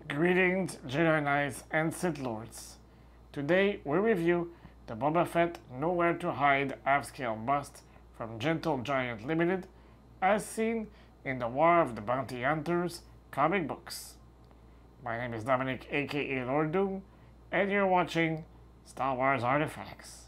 Greetings, Jedi Knights and Sith Lords. Today we review the Boba Fett Nowhere to Hide half-scale bust from Gentle Giant Ltd. as seen in the War of the Bounty Hunters comic books. My name is Dominic, aka Lord Doom, and you're watching Star Wars Artifacts.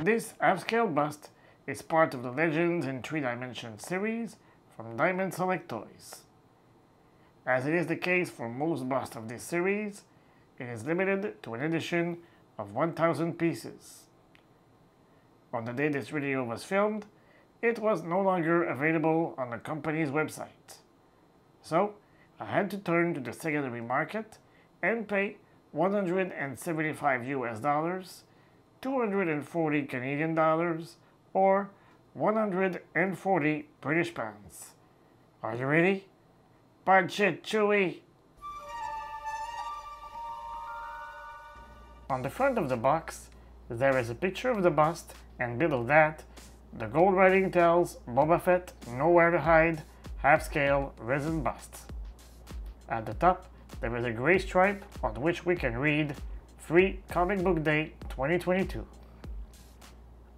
This half-scale bust is part of the Legends in 3 Dimensions series from Diamond Select Toys. As it is the case for most busts of this series, it is limited to an edition of 1,000 pieces. On the day this video was filmed, it was no longer available on the company's website. So, I had to turn to the secondary market and pay $175 US, 240 Canadian dollars, or 140 British pounds. Are you ready? Punch it, Chewie! On the front of the box, there is a picture of the bust, and below that, the gold writing tells Boba Fett Nowhere to Hide half-scale resin bust. At the top, there is a gray stripe on which we can read Free Comic Book Day 2022.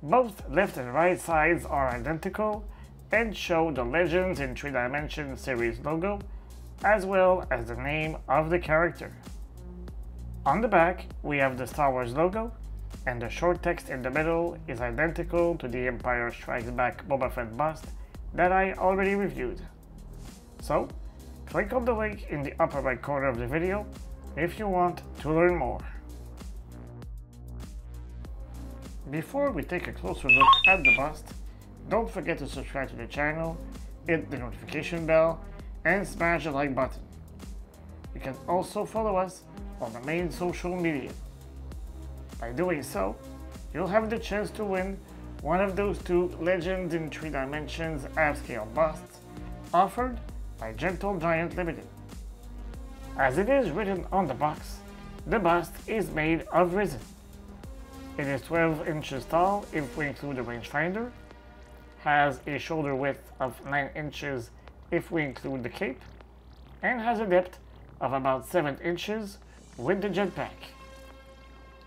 Both left and right sides are identical and show the Legends in 3 Dimensions series logo, as well as the name of the character. On the back, we have the Star Wars logo, and the short text in the middle is identical to the Empire Strikes Back Boba Fett bust that I already reviewed. So, click on the link in the upper right corner of the video if you want to learn more. Before we take a closer look at the bust, don't forget to subscribe to the channel, hit the notification bell, and smash the like button. You can also follow us on the main social media. By doing so, you'll have the chance to win one of those 2 Legends in 3 Dimensions half-scale busts offered by Gentle Giant Ltd. As it is written on the box, the bust is made of resin. It is 12 inches tall if we include the rangefinder, has a shoulder width of 9 inches if we include the cape, and has a depth of about 7 inches with the jetpack.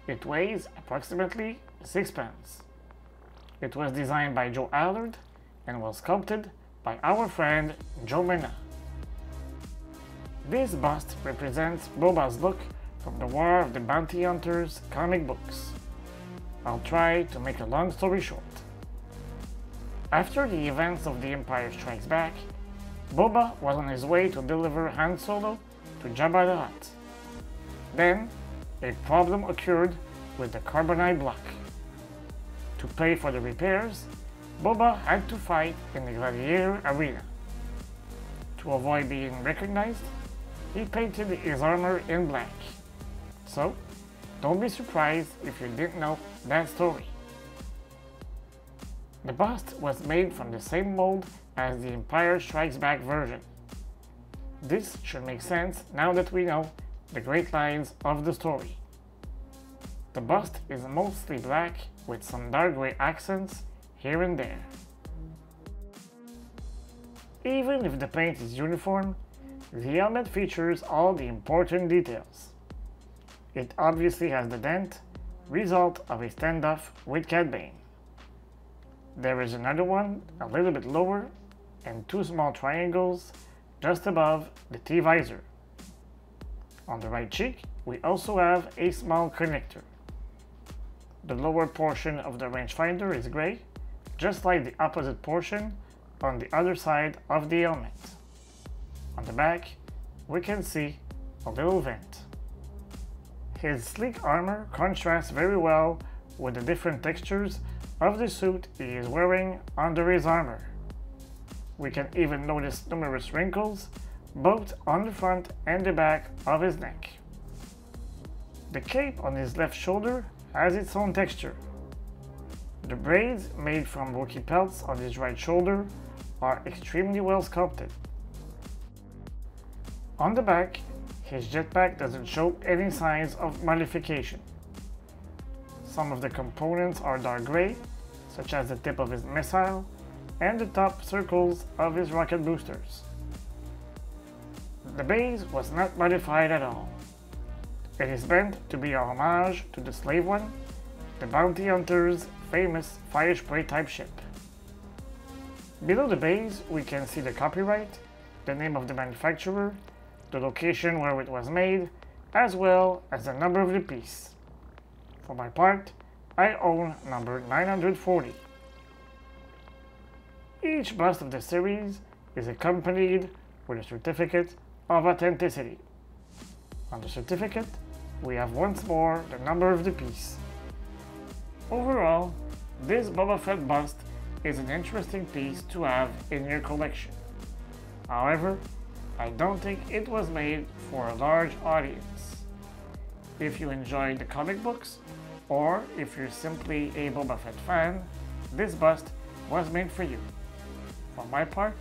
It weighs approximately 6 pounds. It was designed by Joe Allard and was sculpted by our friend Joe Mena. This bust represents Boba's look from the War of the Bounty Hunters comic books. I'll try to make a long story short. After the events of The Empire Strikes Back, Boba was on his way to deliver Han Solo to Jabba the Hutt. Then, a problem occurred with the carbonite block. To pay for the repairs, Boba had to fight in the gladiator arena. To avoid being recognized, he painted his armor in black. So, don't be surprised if you didn't know that story. The bust was made from the same mold as the Empire Strikes Back version. This should make sense now that we know the great lines of the story. The bust is mostly black with some dark gray accents here and there. Even if the paint is uniform, the helmet features all the important details. It obviously has the dent, result of a standoff with Cad Bane. There is another one a little bit lower and 2 small triangles just above the T-visor. On the right cheek, we also have a small connector. The lower portion of the rangefinder is gray, just like the opposite portion on the other side of the helmet. On the back, we can see a little vent. His sleek armor contrasts very well with the different textures of the suit he is wearing under his armor. We can even notice numerous wrinkles, both on the front and the back of his neck. The cape on his left shoulder has its own texture. The braids made from Wookiee pelts on his right shoulder are extremely well sculpted. On the back, his jetpack doesn't show any signs of modification. Some of the components are dark gray, such as the tip of his missile and the top circles of his rocket boosters. The base was not modified at all. It is meant to be a homage to the Slave One, the bounty hunter's famous fire spray type ship. Below the base, we can see the copyright, the name of the manufacturer, the location where it was made, as well as the number of the piece. For my part, I own number 940. Each bust of the series is accompanied with a certificate of authenticity. On the certificate, we have once more the number of the piece. Overall, this Boba Fett bust is an interesting piece to have in your collection. However, I don't think it was made for a large audience. If you enjoyed the comic books, or if you're simply a Boba Fett fan, this bust was made for you. For my part,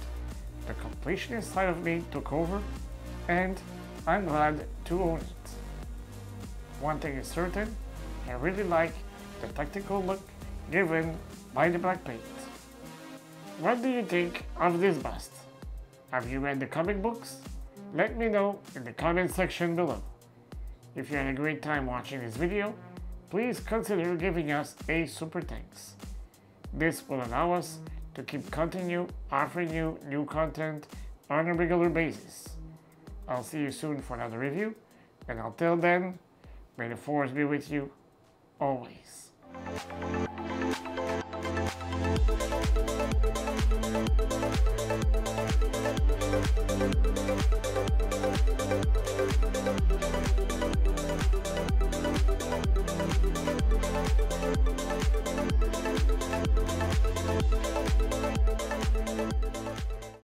the completionist side of me took over, and I'm glad to own it. One thing is certain, I really like the tactical look given by the black paint. What do you think of this bust? Have you read the comic books? Let me know in the comment section below. If you had a great time watching this video, please consider giving us a super thanks. This will allow us to continue offering you new content on a regular basis. I'll see you soon for another review, and until then, may the Force be with you always.